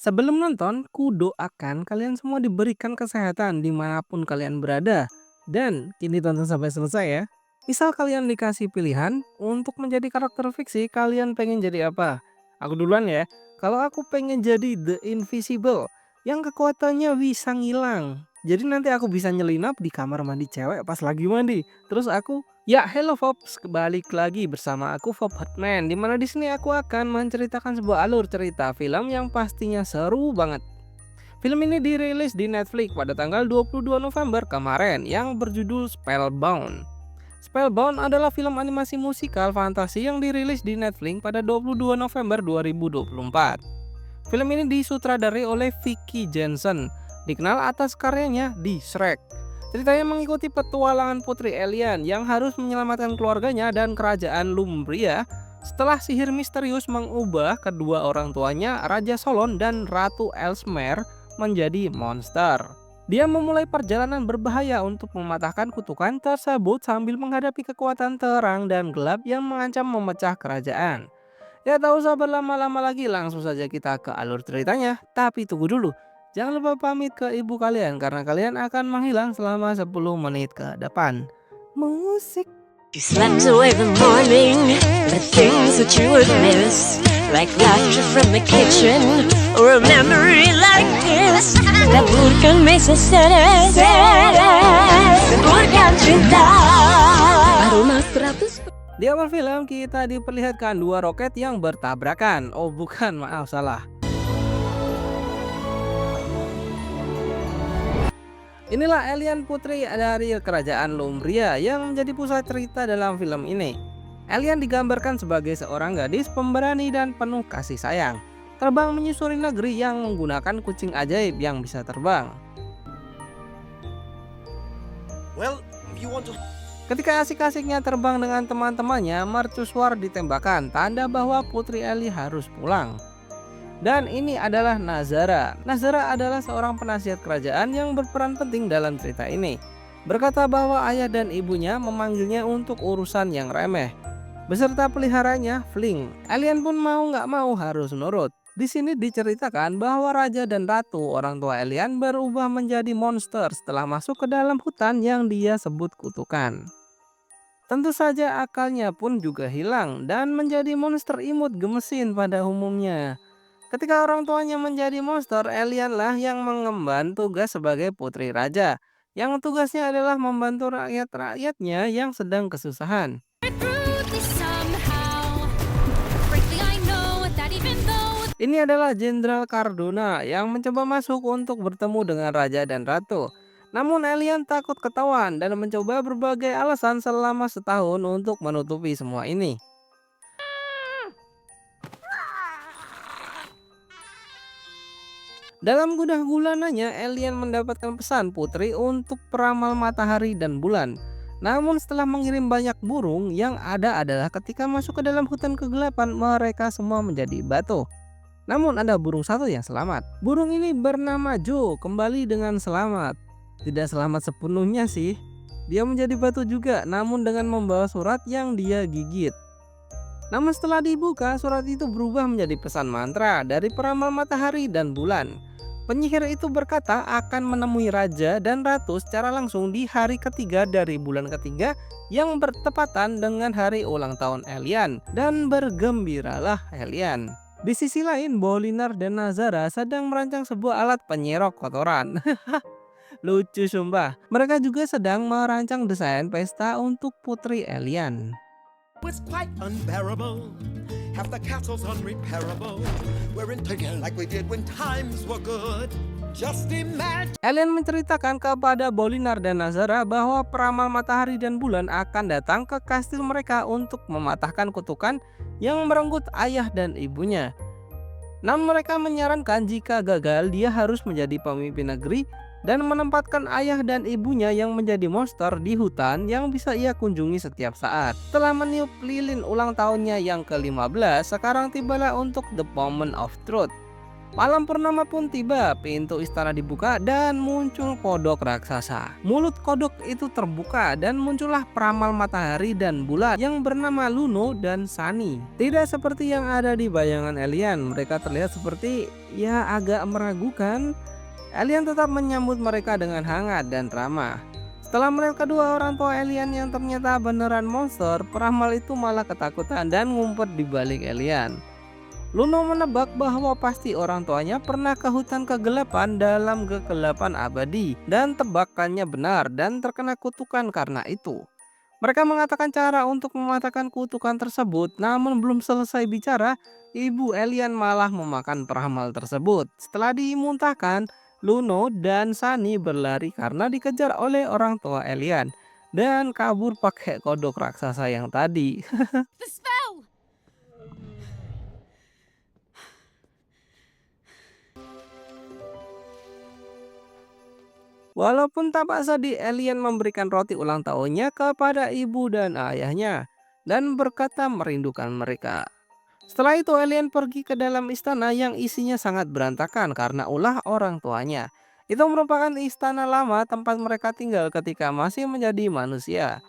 Sebelum nonton, kudoakan kalian semua diberikan kesehatan dimanapun kalian berada. Dan kini tonton sampai selesai ya. Misal kalian dikasih pilihan untuk menjadi karakter fiksi, kalian pengen jadi apa? Aku duluan ya. Kalau aku pengen jadi The Invisible, yang kekuatannya bisa ngilang. Jadi nanti aku bisa nyelinap di kamar mandi cewek pas lagi mandi. Terus aku, ya hello Fops, kembali lagi bersama aku Fob Hotman. Dimana di sini aku akan menceritakan sebuah alur cerita film yang pastinya seru banget. Film ini dirilis di Netflix pada tanggal 22 November kemarin yang berjudul Spellbound. Spellbound adalah film animasi musikal fantasi yang dirilis di Netflix pada 22 November 2024. Film ini disutradarai oleh Vicky Jensen, dikenal atas karyanya di Shrek. Ceritanya mengikuti petualangan putri alien yang harus menyelamatkan keluarganya dan kerajaan Lumbria setelah sihir misterius mengubah kedua orang tuanya, Raja Solon dan Ratu Elsmer, menjadi monster. Dia memulai perjalanan berbahaya untuk mematahkan kutukan tersebut sambil menghadapi kekuatan terang dan gelap yang mengancam memecah kerajaan. Ya tak usah berlama-lama lagi, langsung saja kita ke alur ceritanya. Tapi tunggu dulu, jangan lupa pamit ke ibu kalian karena kalian akan menghilang selama 10 menit ke depan. Musik. You slept away the morning, the things that you would miss, like laughter from the kitchen, or a memory like this, that bukan mesa seres, bukan cinta. Aroma 100. Di awal film kita diperlihatkan dua roket yang bertabrakan. Oh bukan, maaf salah. Inilah alien putri dari kerajaan Lumbria yang menjadi pusat cerita dalam film ini. Alien digambarkan sebagai seorang gadis pemberani dan penuh kasih sayang. Terbang menyusuri negeri yang menggunakan kucing ajaib yang bisa terbang. Ketika asik-asiknya terbang dengan teman-temannya, mercusuar ditembakkan, tanda bahwa Putri Ellie harus pulang. Dan ini adalah Nazara. Nazara adalah seorang penasihat kerajaan yang berperan penting dalam cerita ini. Berkata bahwa ayah dan ibunya memanggilnya untuk urusan yang remeh. Beserta peliharanya, Fling. Alien pun mau nggak mau harus nurut. Di sini diceritakan bahwa raja dan ratu orang tua alien berubah menjadi monster setelah masuk ke dalam hutan yang dia sebut kutukan. Tentu saja akalnya pun juga hilang dan menjadi monster imut gemesin pada umumnya. Ketika orang tuanya menjadi monster, alien lah yang mengemban tugas sebagai putri raja, yang tugasnya adalah membantu rakyat-rakyatnya yang sedang kesusahan. Ini adalah Jenderal Cardona yang mencoba masuk untuk bertemu dengan raja dan ratu. Namun alien takut ketahuan dan mencoba berbagai alasan selama setahun untuk menutupi semua ini. Dalam gundah gulananya, alien mendapatkan pesan putri untuk peramal matahari dan bulan. Namun setelah mengirim banyak burung, yang ada adalah ketika masuk ke dalam hutan kegelapan, mereka semua menjadi batu. Namun ada burung satu yang selamat. Burung ini bernama Joe, kembali dengan selamat. Tidak selamat sepenuhnya sih. Dia menjadi batu juga, namun dengan membawa surat yang dia gigit. Namun setelah dibuka, surat itu berubah menjadi pesan mantra dari peramal matahari dan bulan. Penyihir itu berkata akan menemui raja dan ratu secara langsung di hari ketiga dari bulan ketiga yang bertepatan dengan hari ulang tahun alien, dan bergembiralah alien. Di sisi lain, Bolinar dan Nazara sedang merancang sebuah alat penyerok kotoran. Lucu sumpah. Mereka juga sedang merancang desain pesta untuk putri alien. It's quite unbearable. Half the castle's unrepairable. We're in together like we did when times were good. Just imagine. Alien menceritakan kepada Bolinar dan Nazara bahwa peramal matahari dan bulan akan datang ke kastil mereka untuk mematahkan kutukan yang merenggut ayah dan ibunya. Namun mereka menyarankan jika gagal dia harus menjadi pemimpin negeri dan menempatkan ayah dan ibunya yang menjadi monster di hutan yang bisa ia kunjungi setiap saat. Setelah meniup lilin ulang tahunnya yang ke-15, sekarang tibalah untuk the moment of truth. Malam purnama pun tiba, pintu istana dibuka dan muncul kodok raksasa. Mulut kodok itu terbuka dan muncullah peramal matahari dan bulan yang bernama Luno dan Sunny. Tidak seperti yang ada di bayangan alien, mereka terlihat seperti ya agak meragukan. Alien tetap menyambut mereka dengan hangat dan ramah. Setelah melihat kedua orang tua alien yang ternyata beneran monster, peramal itu malah ketakutan dan ngumpet di balik alien. Luno menebak bahwa pasti orang tuanya pernah ke hutan kegelapan dalam kegelapan abadi dan tebakannya benar dan terkena kutukan karena itu. Mereka mengatakan cara untuk mematahkan kutukan tersebut, namun belum selesai bicara, ibu alien malah memakan peramal tersebut. Setelah dimuntahkan, Luno dan Sunny berlari karena dikejar oleh orang tua alien dan kabur pakai kodok raksasa yang tadi. The spell! Walaupun tampak sedih, alien memberikan roti ulang tahunnya kepada ibu dan ayahnya dan berkata merindukan mereka. Setelah itu alien pergi ke dalam istana yang isinya sangat berantakan karena ulah orang tuanya. Itu merupakan istana lama tempat mereka tinggal ketika masih menjadi manusia.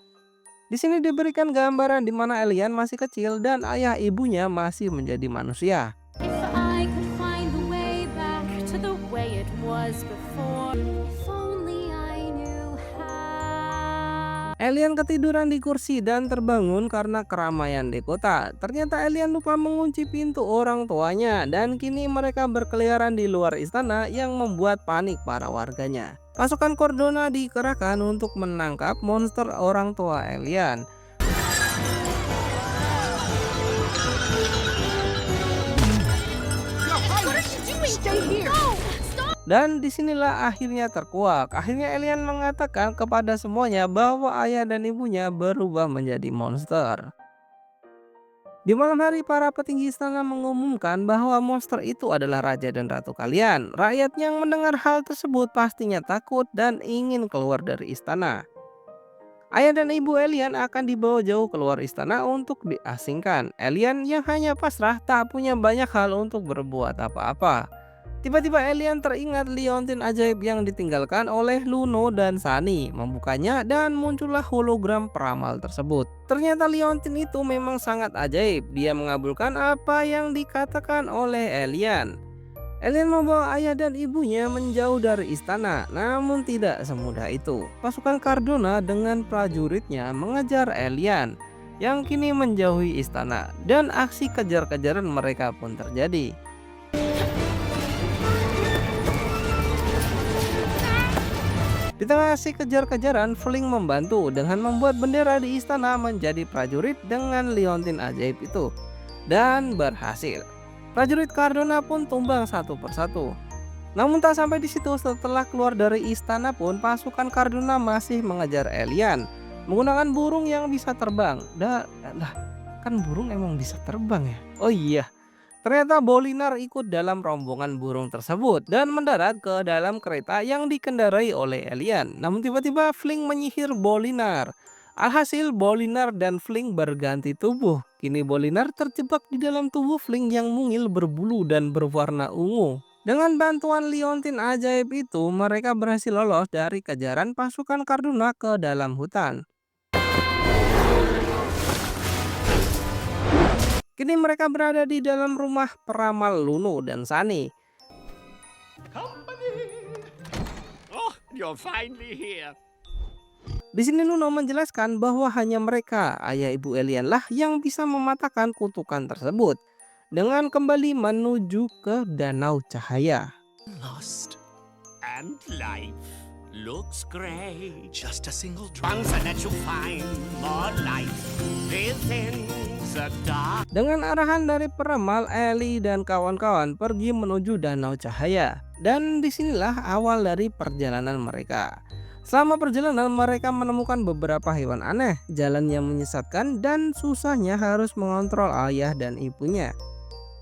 Di sini diberikan gambaran di mana alien masih kecil dan ayah ibunya masih menjadi manusia. If I could find the way back to the way it was before, if only I knew how. Alien ketiduran di kursi dan terbangun karena keramaian di kota. Ternyata alien lupa mengunci pintu orang tuanya dan kini mereka berkeliaran di luar istana yang membuat panik para warganya. Pasukan Cordona dikerahkan untuk menangkap monster orang tua alien. Stay here! No! Stop! Dan disinilah akhirnya terkuak. Akhirnya alien mengatakan kepada semuanya bahwa ayah dan ibunya berubah menjadi monster. Di malam hari, para petinggi istana mengumumkan bahwa monster itu adalah raja dan ratu kalian. Rakyat yang mendengar hal tersebut pastinya takut dan ingin keluar dari istana. Ayah dan ibu alien akan dibawa jauh keluar istana untuk diasingkan. Alien yang hanya pasrah tak punya banyak hal untuk berbuat apa-apa. Tiba-tiba alien teringat liontin ajaib yang ditinggalkan oleh Luno dan Sunny. Membukanya dan muncullah hologram peramal tersebut. Ternyata liontin itu memang sangat ajaib. Dia mengabulkan apa yang dikatakan oleh alien. Alien membawa ayah dan ibunya menjauh dari istana, namun tidak semudah itu. Pasukan Cardona dengan prajuritnya mengejar alien yang kini menjauhi istana dan aksi kejar-kejaran mereka pun terjadi. Di tengah aksi kejar-kejaran, Fling membantu dengan membuat bendera di istana menjadi prajurit dengan liontin ajaib itu. Dan berhasil. Prajurit Cardona pun tumbang satu persatu. Namun tak sampai di situ, setelah keluar dari istana pun pasukan Cardona masih mengejar alien menggunakan burung yang bisa terbang. Kan burung emang bisa terbang ya? Oh iya. Ternyata Bolinar ikut dalam rombongan burung tersebut dan mendarat ke dalam kereta yang dikendarai oleh alien. Namun tiba-tiba Fling menyihir Bolinar. Alhasil Bolinar dan Fling berganti tubuh. Kini Bolinar terjebak di dalam tubuh Fling yang mungil berbulu dan berwarna ungu. Dengan bantuan liontin ajaib itu, mereka berhasil lolos dari kejaran pasukan Cardona ke dalam hutan. Kini mereka berada di dalam rumah peramal Luno dan Sunny. Company! Oh, you're finally here. Di sini Luno menjelaskan bahwa hanya mereka, ayah ibu alien lah yang bisa mematahkan kutukan tersebut dengan kembali menuju ke Danau Cahaya. Lost. And life looks great. Just a single drop. Once that you find more light within the dark. Dengan arahan dari peramal, Ellie dan kawan-kawan pergi menuju Danau Cahaya. Dan disinilah awal dari perjalanan mereka. Selama perjalanan mereka menemukan beberapa hewan aneh, jalan yang menyesatkan dan susahnya harus mengontrol ayah dan ibunya.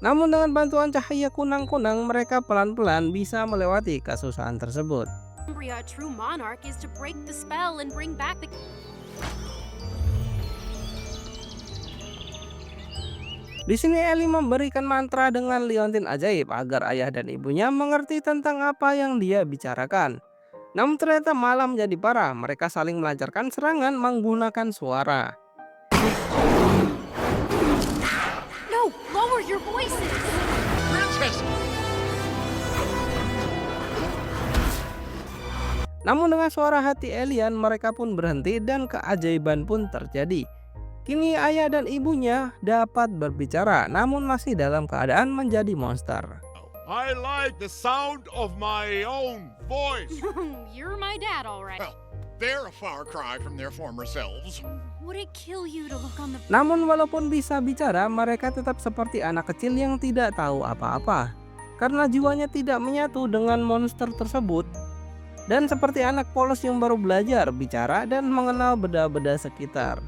Namun dengan bantuan cahaya kunang-kunang mereka pelan-pelan bisa melewati kesusahan tersebut. Umbria, a true monarch, is to break the spell and bring back the... Di sini Ellie memberikan mantra dengan liontin ajaib agar ayah dan ibunya mengerti tentang apa yang dia bicarakan. Namun ternyata malah menjadi parah, mereka saling melancarkan serangan menggunakan suara. No, lower your voices. Princess! Namun dengan suara hati alien mereka pun berhenti dan keajaiban pun terjadi. Kini ayah dan ibunya dapat berbicara namun masih dalam keadaan menjadi monster. I like the sound of my own voice. You're my dad, all right. Well, they're a far cry from their former selves. Would it kill you to look on the... Namun walaupun bisa bicara, mereka tetap seperti anak kecil yang tidak tahu apa-apa. Karena jiwanya tidak menyatu dengan monster tersebut. Dan seperti anak polos yang baru belajar bicara dan mengenal benda-benda sekitar.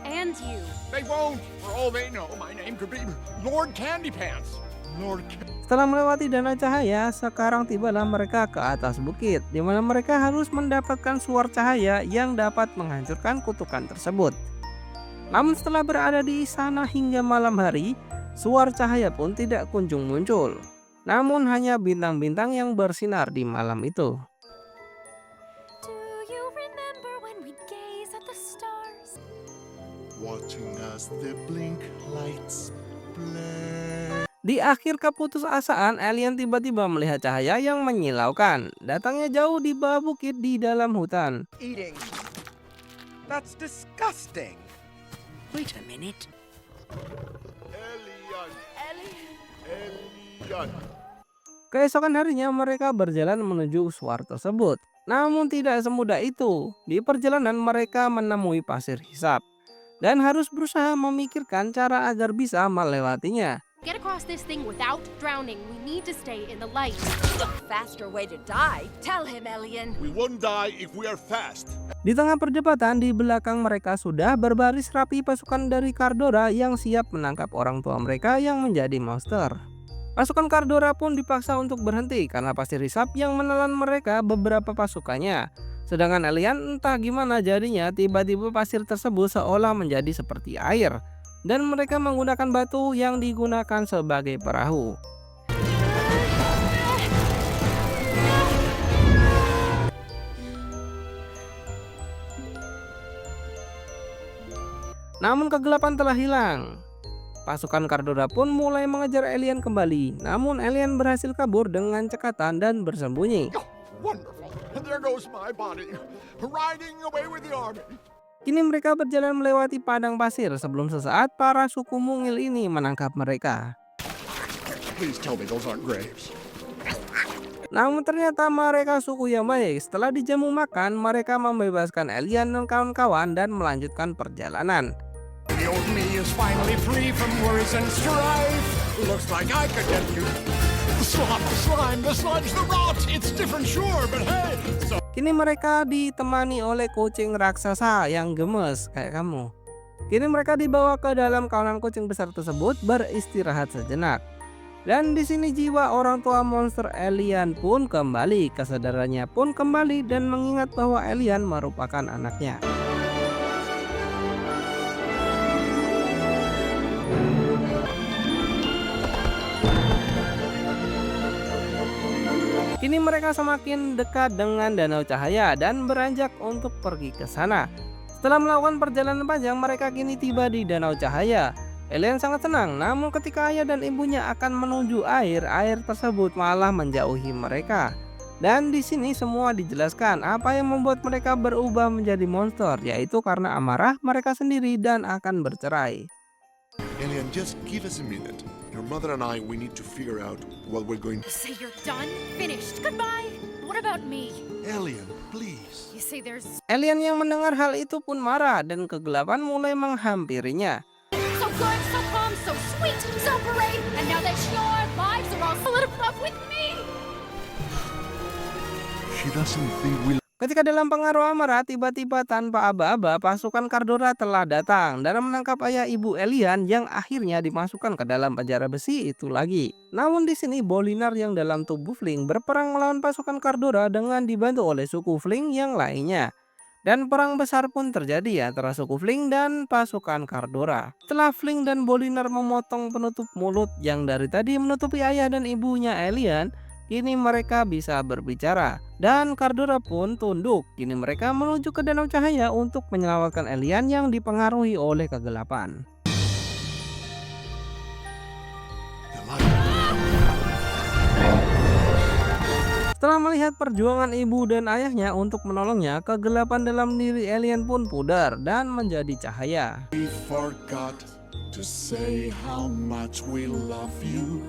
And you. They won't. For all they know, my name could be Lord Candy Pants. Lord Setelah melewati danau cahaya, sekarang tibalah mereka ke atas bukit, di mana mereka harus mendapatkan suar cahaya yang dapat menghancurkan kutukan tersebut. Namun setelah berada di sana hingga malam hari, suar cahaya pun tidak kunjung muncul. Namun hanya bintang-bintang yang bersinar di malam itu. Do you remember when we gaze at the stars? Watching as the blink lights play. Di akhir keputusasaan, alien tiba-tiba melihat cahaya yang menyilaukan. Datangnya jauh di bawah bukit di dalam hutan. Eating. That's disgusting. Wait a minute. Alien. Keesokan harinya mereka berjalan menuju suar tersebut. Namun tidak semudah itu. Di perjalanan mereka menemui pasir hisap. Dan harus berusaha memikirkan cara agar bisa melewatinya. Get across this thing without drowning. We need to stay in the light. Faster way to die. Tell him, Elian. We won't die if we are fast. Di tengah perdebatan, di belakang mereka sudah berbaris rapi pasukan dari Cardora yang siap menangkap orang tua mereka yang menjadi monster. Pasukan Cardora pun dipaksa untuk berhenti karena pasir hisap yang menelan mereka beberapa pasukannya. Sedangkan alien entah gimana jadinya tiba-tiba pasir tersebut seolah menjadi seperti air. Dan mereka menggunakan batu yang digunakan sebagai perahu. Namun kegelapan telah hilang. Pasukan Cardora pun mulai mengejar alien kembali. Namun alien berhasil kabur dengan cekatan dan bersembunyi. Wonderful. And there goes my body, riding away with the army. Kini mereka berjalan melewati padang pasir sebelum sesaat para suku mungil ini menangkap mereka. Please tell me those aren't graves. Namun ternyata mereka suku yang baik. Setelah dijamu makan, mereka membebaskan alien dan kawan-kawan dan melanjutkan perjalanan. The old me is finally free from worries and strife. Looks like I could get you. The slop, the slime, the sludge, the rot. It's different, sure, but hey. So Kini mereka ditemani oleh kucing raksasa yang gemes kayak kamu. Kini mereka dibawa ke dalam kawanan kucing besar tersebut beristirahat sejenak. Dan di sini jiwa orang tua monster alien pun kembali, kesadarannya pun kembali dan mengingat bahwa alien merupakan anaknya. Kini mereka semakin dekat dengan danau cahaya dan beranjak untuk pergi ke sana. Setelah melakukan perjalanan panjang, mereka kini tiba di danau cahaya. Alien sangat senang, namun ketika ayah dan ibunya akan menuju air tersebut malah menjauhi mereka. Dan di sini semua dijelaskan apa yang membuat mereka berubah menjadi monster, yaitu karena amarah mereka sendiri dan akan bercerai. Alien, just give us a minute. Your mother and I, we need to figure out what we're going to... You say you're done? Finished? Goodbye? What about me? Alien, please. You say there's... Alien yang mendengar hal itu pun marah dan kegelapan mulai menghampirinya. So good, so calm, so sweet, so brave, and now that your lives are all split up with me! She doesn't think we'll... Ketika dalam pengaruh amarah, tiba-tiba tanpa aba-aba pasukan Cardora telah datang dan menangkap ayah ibu alien yang akhirnya dimasukkan ke dalam penjara besi itu lagi. Namun di sini Bolinar yang dalam tubuh Fling berperang melawan pasukan Cardora dengan dibantu oleh suku Fling yang lainnya. Dan perang besar pun terjadi antara suku Fling dan pasukan Cardora. Setelah Fling dan Boliner memotong penutup mulut yang dari tadi menutupi ayah dan ibunya Alien, kini mereka bisa berbicara. Dan Cardora pun tunduk. Kini mereka menuju ke Danau Cahaya untuk menyelamatkan Alien yang dipengaruhi oleh kegelapan. Setelah melihat perjuangan ibu dan ayahnya untuk menolongnya, kegelapan dalam diri Alien pun pudar dan menjadi cahaya. We forgot to say how much we love you.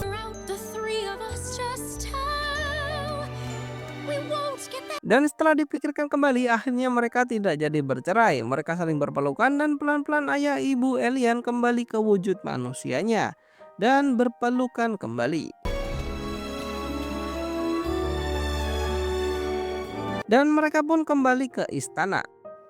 Around the three of us, just how we won't get that. Dan setelah dipikirkan kembali, akhirnya mereka tidak jadi bercerai. Mereka saling berpelukan dan pelan-pelan ayah ibu Alien kembali ke wujud manusianya dan berpelukan kembali. Dan mereka pun kembali ke istana.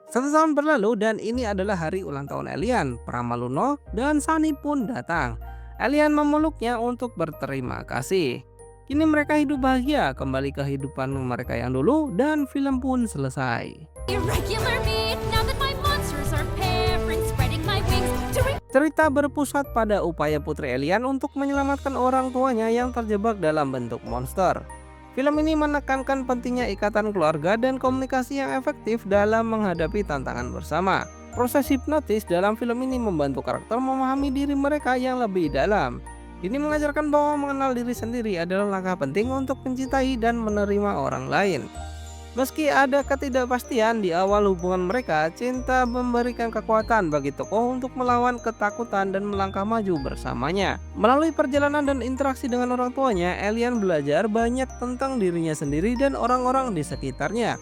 1 tahun berlalu dan ini adalah hari ulang tahun Alien. Pramaluno dan Sunny pun datang. Alien memeluknya untuk berterima kasih. Kini mereka hidup bahagia, kembali ke kehidupan mereka yang dulu, dan film pun selesai. Irregular me, now that my monsters are pairing, spreading my wings to Cerita berpusat pada upaya putri Alien untuk menyelamatkan orang tuanya yang terjebak dalam bentuk monster. Film ini menekankan pentingnya ikatan keluarga dan komunikasi yang efektif dalam menghadapi tantangan bersama. Proses hipnotis dalam film ini membantu karakter memahami diri mereka yang lebih dalam. Ini mengajarkan bahwa mengenal diri sendiri adalah langkah penting untuk mencintai dan menerima orang lain. Meski ada ketidakpastian di awal hubungan mereka, cinta memberikan kekuatan bagi tokoh untuk melawan ketakutan dan melangkah maju bersamanya. Melalui perjalanan dan interaksi dengan orang tuanya, Alien belajar banyak tentang dirinya sendiri dan orang-orang di sekitarnya.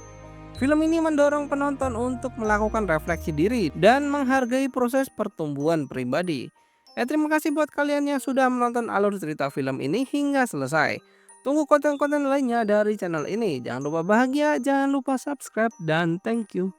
Film ini mendorong penonton untuk melakukan refleksi diri dan menghargai proses pertumbuhan pribadi. Terima kasih buat kalian yang sudah menonton alur cerita film ini hingga selesai. Tunggu konten-konten lainnya dari channel ini. Jangan lupa bahagia, jangan lupa subscribe, dan thank you.